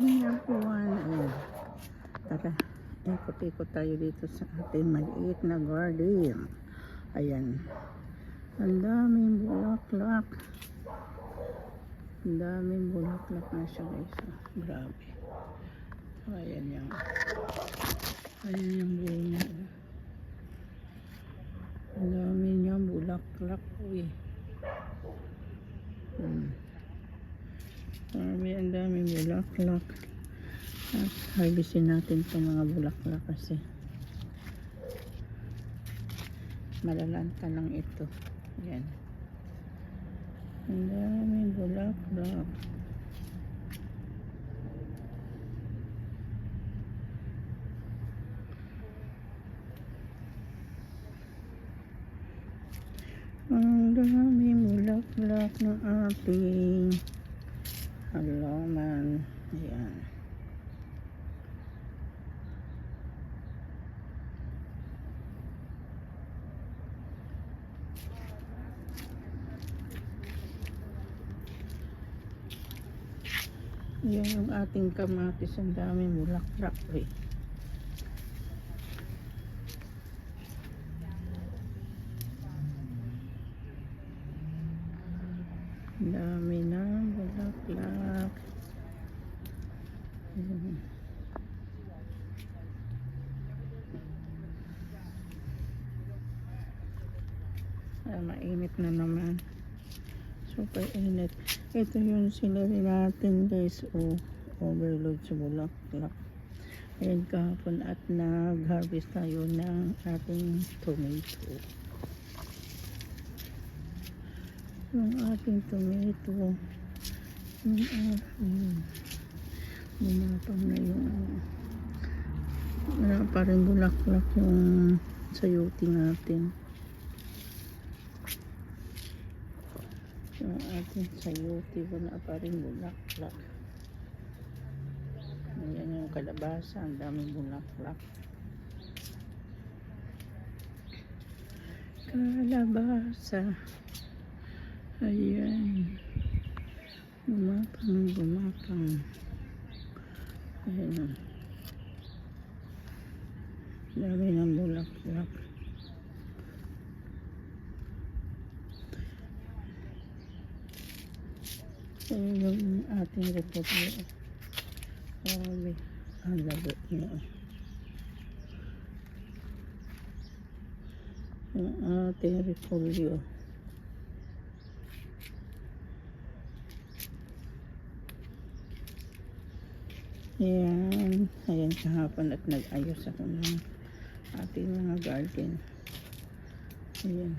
morning everyone. Ayan. Tara, ikot-ikot tayo dito sa ating maliit na garden. Ayan. Ang daming bulaklak. Ang daming bulaklak na siya guys. Grabe. So, ayan yung bunga. Ang dami niyang bulaklak. Uy. Ang daming bulaklak. At harvestin natin itong mga bulaklak kasi malalanta lang ito. Ayan. Ang daming bulaklak. Ang daming bulaklak ng ating halaman. Ayan. Yan yung ating kamatis. Ang daming bulaklak eh. Ang dami na bulaklak. Mainit na naman. Super init. Ito yung sinabi natin guys. Overload sa bulaklak. Ayan kahapon at nag-harvest tayo ng ating tomato. Yung ating tomato. Bumapang na yung wala pa rin bulaklak yung sayote natin. Yung ating sayote wala pa rin bulaklak. Ayan yung kalabasa, ang daming bulaklak. Kalabasa. Ayan. Bumapang. Ayan. Dami ng bulaklak. Ayan yung ating repolyo. Grabe. Ang lagot niya. Yung ating repolyo. Ayan. Ayan kahapon at nag-ayos ako ng ating mga garden. Ayan.